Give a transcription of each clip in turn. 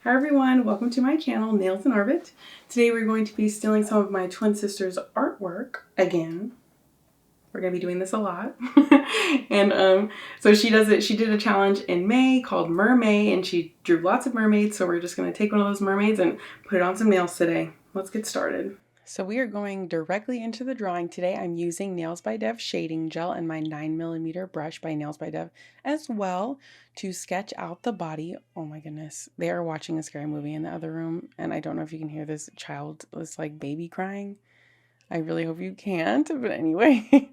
Hi everyone, welcome to my channel, Nails in Orbit. Today we're going to be stealing some of my twin sister's artwork again. We're going to be doing this a lot. And so she did a challenge in May called Mermaid, and she drew lots of mermaids, so we're just going to take one of those mermaids and put it on some nails today. Let's get started. So we are going directly into the drawing today. I'm using Nails by Dev shading gel and my 9mm brush by Nails by Dev as well to sketch out the body. Oh my goodness. They are watching a scary movie in the other room, and I don't know if you can hear this child, this like baby crying. I really hope you can't, but anyway.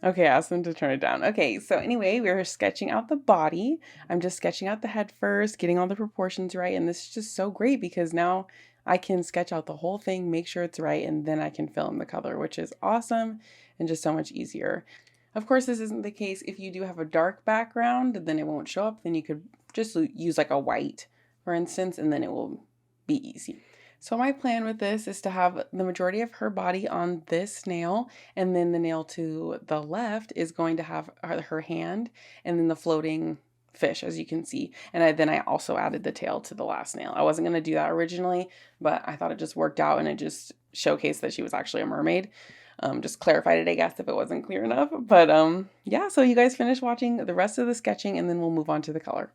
Okay, ask them to turn it down. Okay, so anyway, we're sketching out the body. I'm just sketching out the head first, getting all the proportions right, and this is just so great because now I can sketch out the whole thing, make sure it's right, and then I can fill in the color, which is awesome and just so much easier. Of course, this isn't the case if you do have a dark background, then it won't show up. Then you could just use like a white, for instance, and then it will be easy. So my plan with this is to have the majority of her body on this nail, and then the nail to the left is going to have her hand, and then the floating fish, as you can see. And then I also added the tail to the last nail. I wasn't going to do that originally, but I thought it just worked out, and it just showcased that she was actually a mermaid. Just clarified it, I guess, if it wasn't clear enough. But yeah, so you guys finish watching the rest of the sketching, and then we'll move on to the color.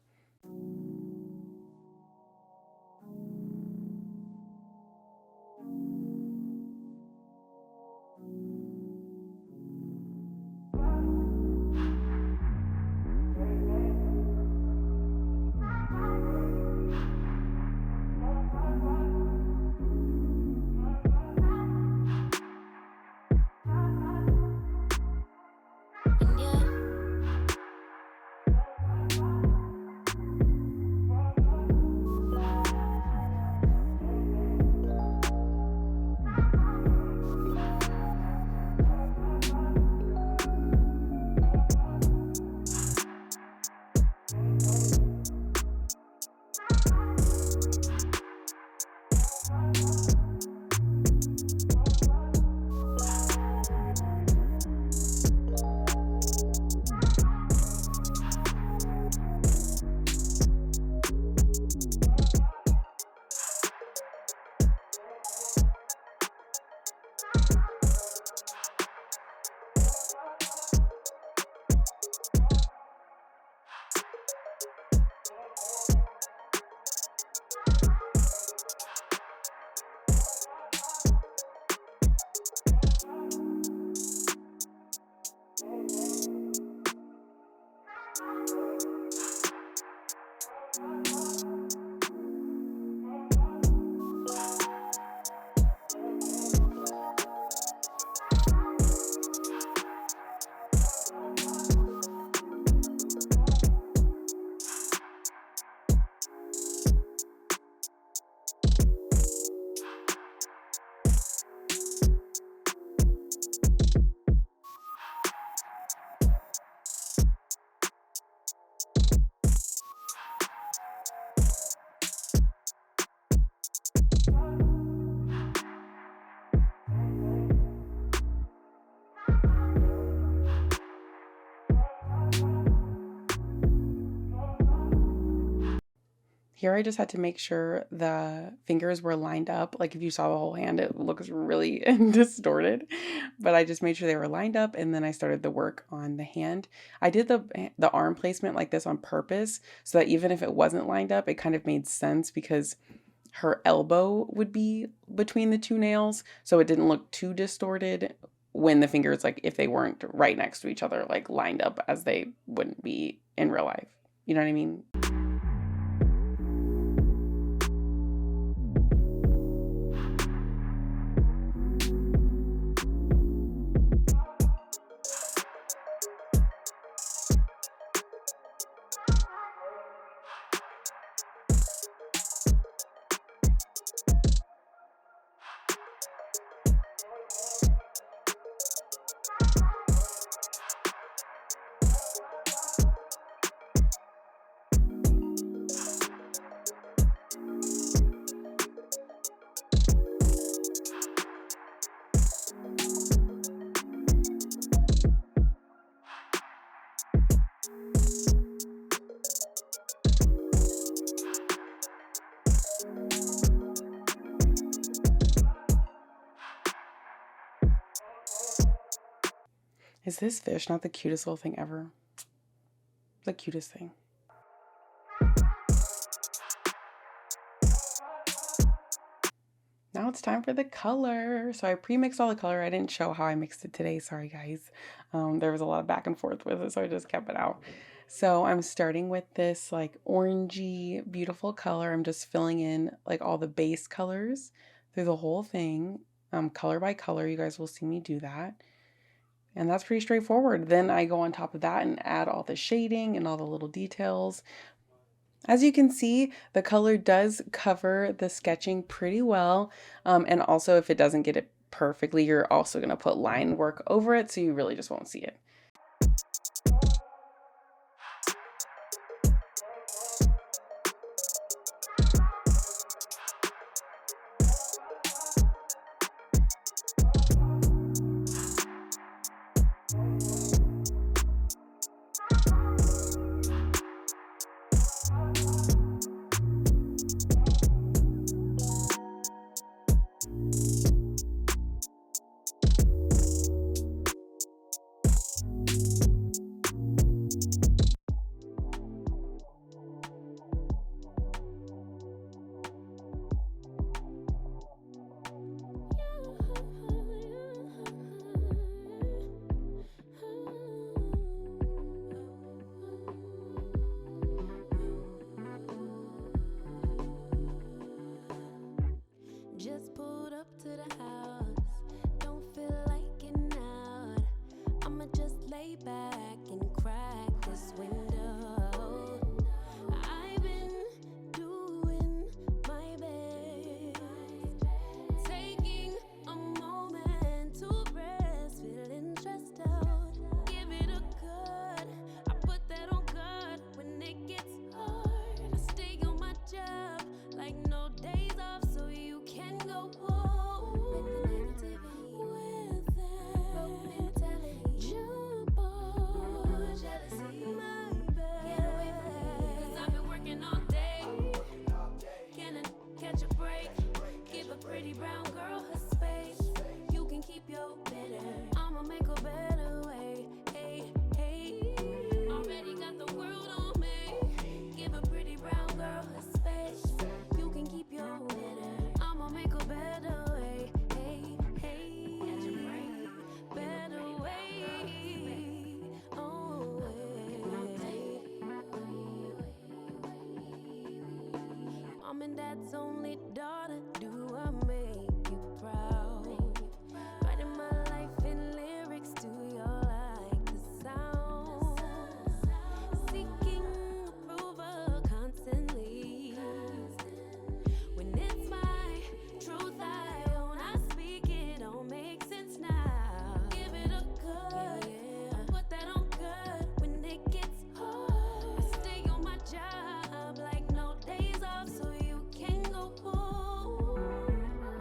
Here I just had to make sure the fingers were lined up. Like if you saw the whole hand, it looks really distorted, but I just made sure they were lined up, and then I started the work on the hand. I did the arm placement like this on purpose so that even if it wasn't lined up, it kind of made sense because her elbow would be between the two nails, so it didn't look too distorted when the fingers, like if they weren't right next to each other, like lined up as they wouldn't be in real life. You know what I mean? Is this fish not the cutest little thing ever? The cutest thing. Now it's time for the color. So I pre-mixed all the color. I didn't show how I mixed it today. Sorry, guys. There was a lot of back and forth with it, so I just kept it out. So I'm starting with this like orangey, beautiful color. I'm just filling in like all the base colors through the whole thing, color by color. You guys will see me do that. And that's pretty straightforward. Then I go on top of that and add all the shading and all the little details. As you can see, the color does cover the sketching pretty well. And also if it doesn't get it perfectly, you're also going to put line work over it, so you really just won't see it. Just pulled up to the house, don't feel like getting out. I'ma just lay back and crack this window. I've been doing my best, taking a moment to rest, feeling stressed out. Give it a good, I put that on good when it gets hard. I stay on my job like no days off, so you can go home with that broke mentality. Jump on jealousy, my bad. Get away from me, 'cause I've been working all day. Can I catch a break? Give a pretty brown girl her space. You can keep your bitter, I'ma make a better way. Hey, hey, already got the world on me. Give a pretty brown girl her space. You can keep your bitter, I'ma make a better way. Hey, hey, catch a break, better way. Oh, Mom and Dad's only daughter, do I make you proud? Writing my life in lyrics, do you like the sound? Seeking approval constantly. When it's my truth I own, I speak, it don't make sense now. Give it a good, I put that on good when it gets hard. I stay on my job like no days off, so you can go home.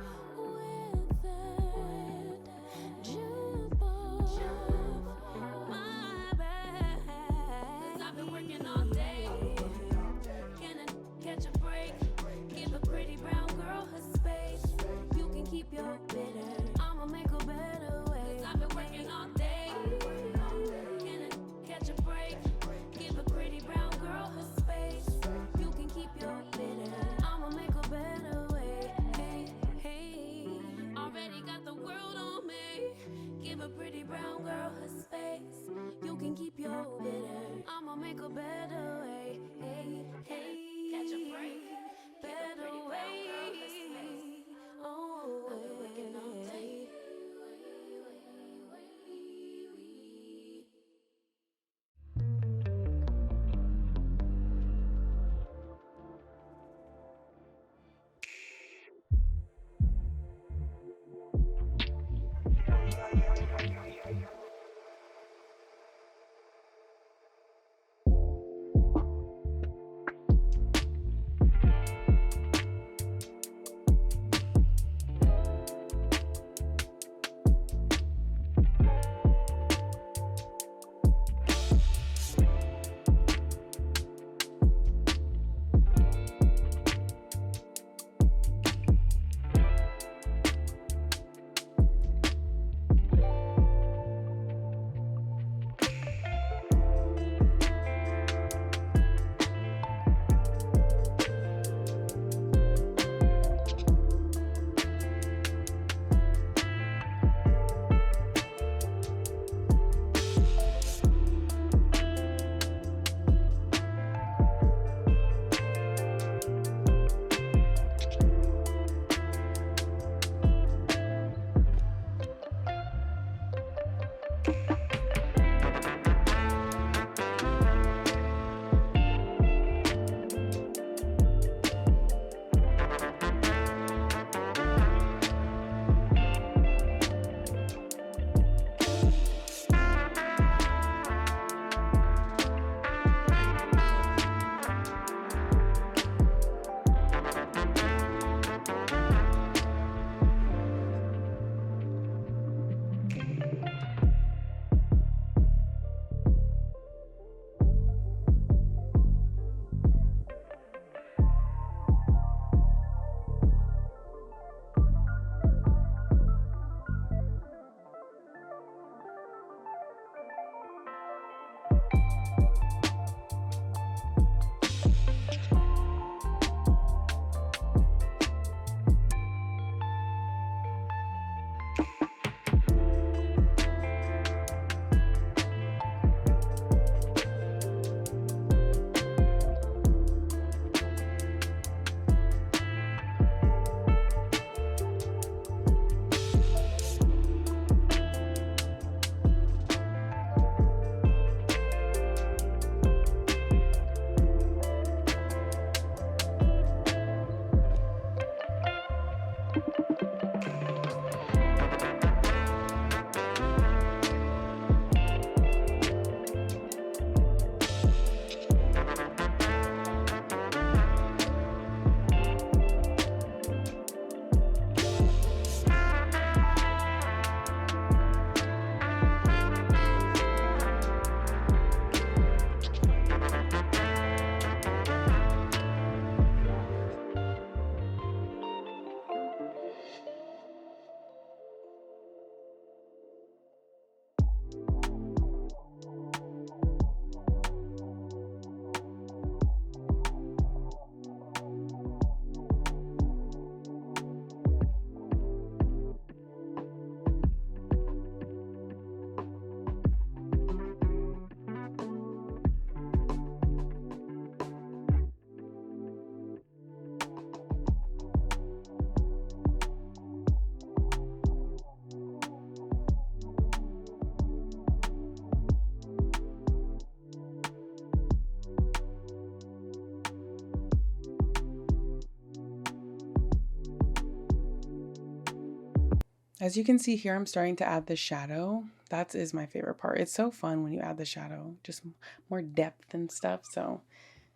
As you can see here, I'm starting to add the shadow. That is my favorite part. It's so fun when you add the shadow, just more depth and stuff. So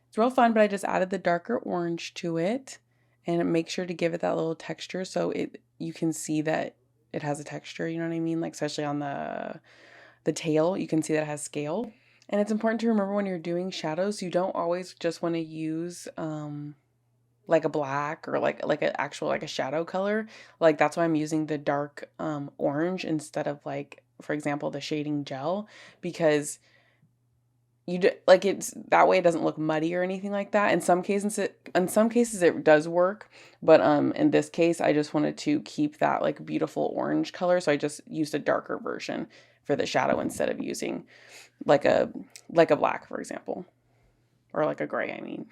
it's real fun, but I just added the darker orange to it and make sure to give it that little texture so you can see that it has a texture, you know what I mean? Like especially on the tail, you can see that it has scale. And it's important to remember when you're doing shadows, you don't always just want to use like a black or like an actual like a shadow color. Like that's why I'm using the dark orange instead of like, for example, the shading gel, because like it's that way it doesn't look muddy or anything like that. In some cases it does work, but in this case I just wanted to keep that like beautiful orange color, so I just used a darker version for the shadow instead of using like a black, for example, or like a gray, I mean.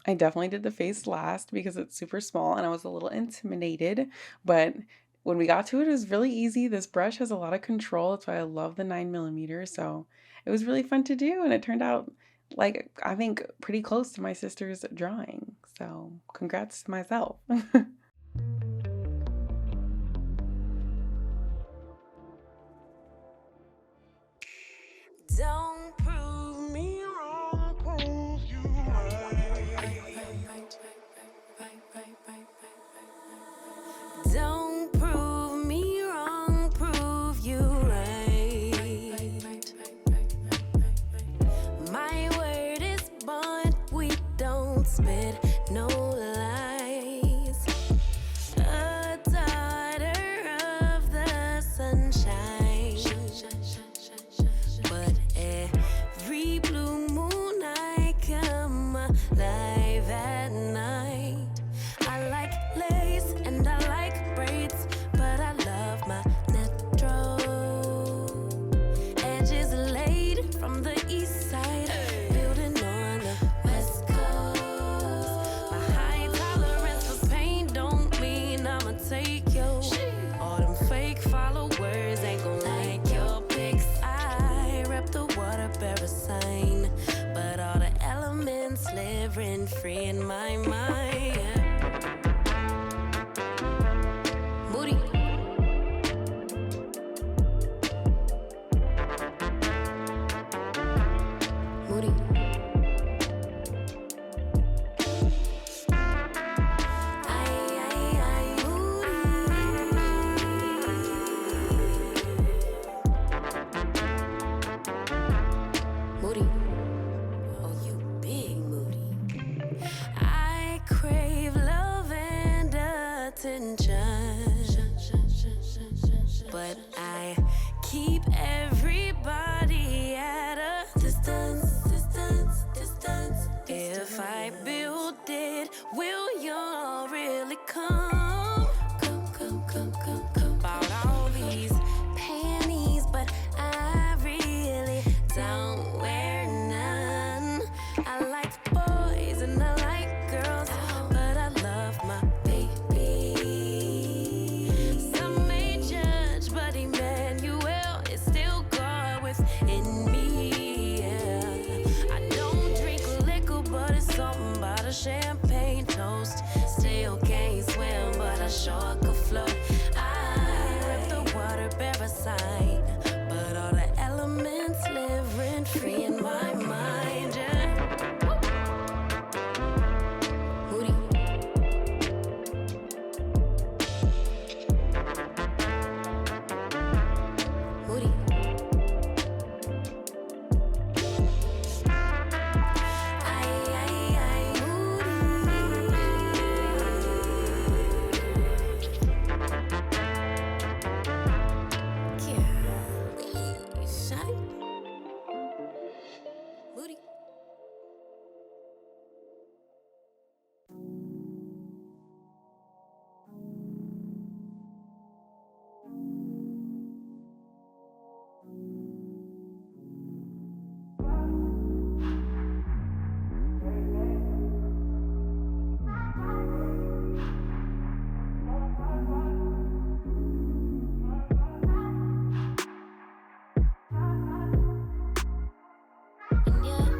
I definitely did the face last because it's super small and I was a little intimidated, but when we got to it, it was really easy. This brush has a lot of control. That's why I love the 9mm. So it was really fun to do and it turned out like I think pretty close to my sister's drawing. So congrats to myself. Don't prove me wrong, prove you right. Don't prove me wrong, prove you right. My word is bond, we don't spit no lies. A daughter of the sunshine, but every blue moon I come alive at night. I like lace and I like braids, but I love my natural edges laid from the east side, building on the west coast. My high tolerance for pain don't mean I'ma take your. All them fake followers ain't gon' like your pics. I rep the water bearer sign, but all the elements live rent free in my mind. Moody. Moody. Moody. Oh, you big Moody. I crave love and attention, but I keep everybody at a distance. If I build it, will y'all really come? About all these panties, but I really don't wear none. I like boys and I like girls, but I love my baby. Some may judge, but Emmanuel is still God within me. Yeah. I don't drink liquor, but it's something about a champagne toast. Still can't swim, but I sure could float. I rep the water bearer sign, but all the elements live rent free in my mind. Yeah. Moody. Moody. Golly, shine. Moody. Yeah.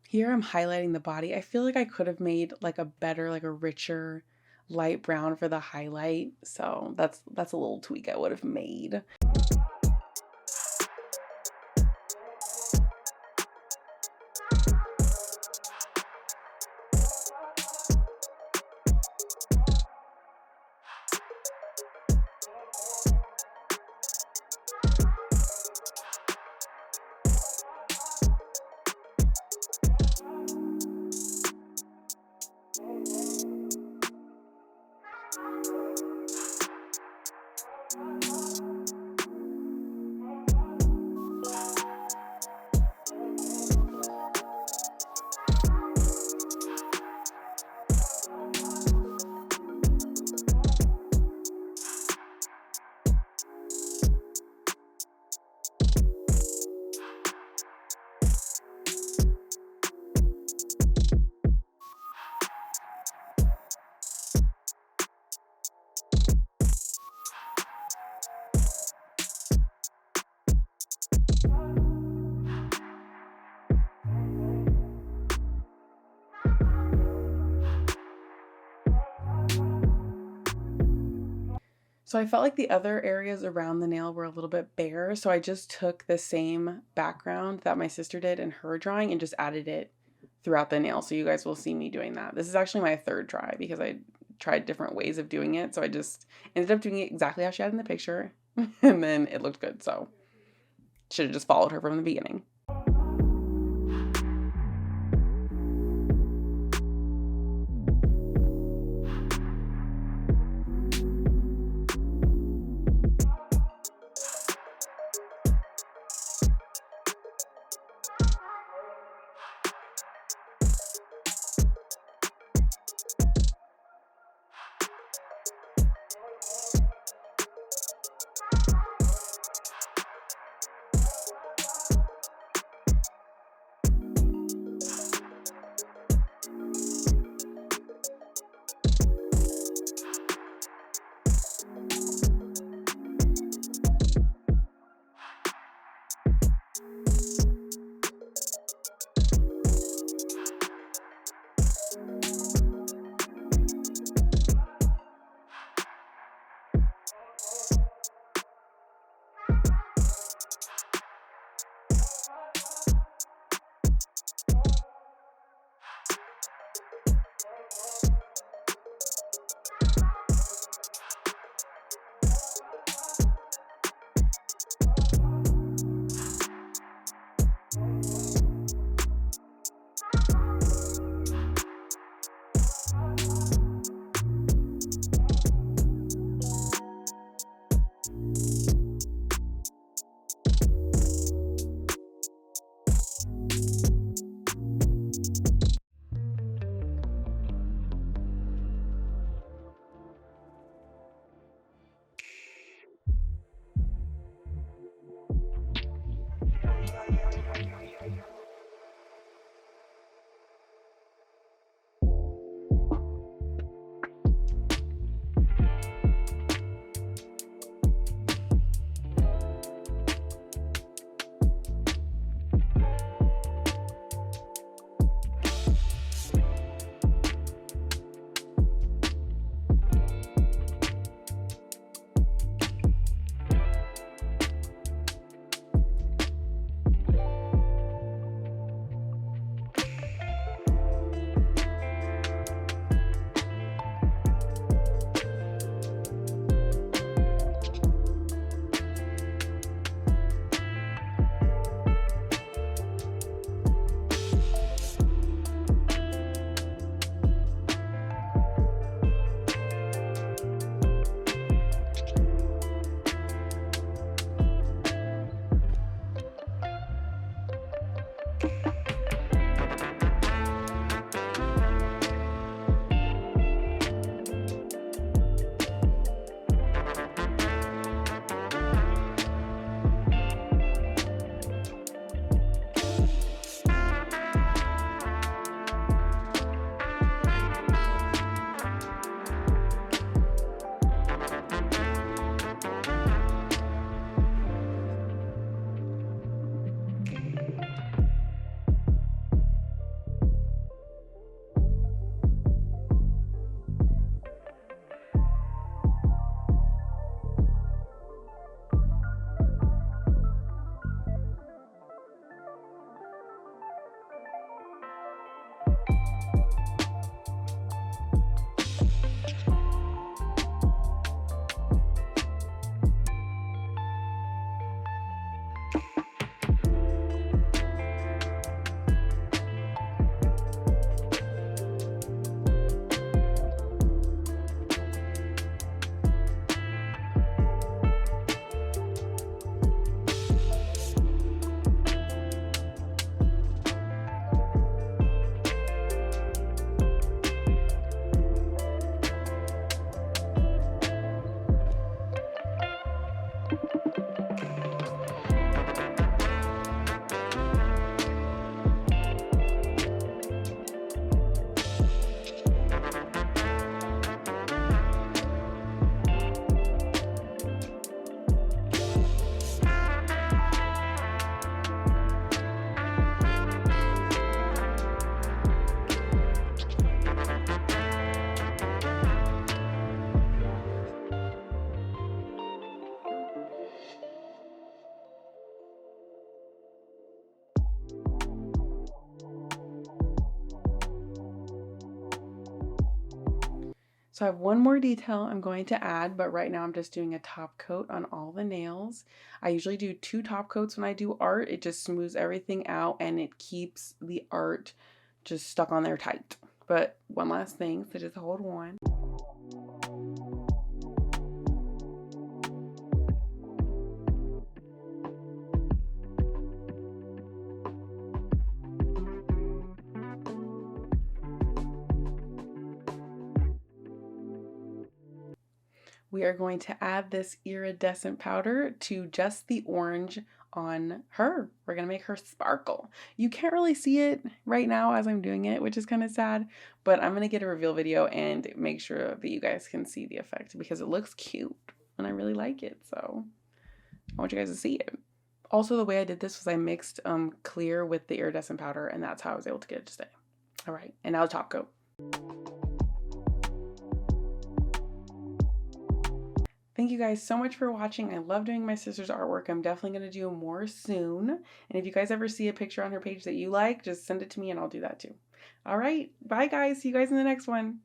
Here I'm highlighting the body. I feel like I could have made like a better, like a richer light brown for the highlight. So that's a little tweak I would have made. So I felt like the other areas around the nail were a little bit bare, so I just took the same background that my sister did in her drawing and just added it throughout the nail. So you guys will see me doing that. This is actually my third try because I tried different ways of doing it. So I just ended up doing it exactly how she had in the picture and then it looked good. So should have just followed her from the beginning. So I have one more detail I'm going to add, but right now I'm just doing a top coat on all the nails. I usually do 2 top coats when I do art. It just smooths everything out and it keeps the art just stuck on there tight. But one last thing, so just hold on. We are going to add this iridescent powder to just the orange on her. We're going to make her sparkle. You can't really see it right now as I'm doing it, which is kind of sad, but I'm going to get a reveal video and make sure that you guys can see the effect because it looks cute and I really like it. So I want you guys to see it. Also, the way I did this was I mixed clear with the iridescent powder, and that's how I was able to get it to stay. All right, and now the top coat. Thank you guys so much for watching. I love doing my sister's artwork. I'm definitely going to do more soon. And if you guys ever see a picture on her page that you like, just send it to me and I'll do that too. All right, bye guys. See you guys in the next one.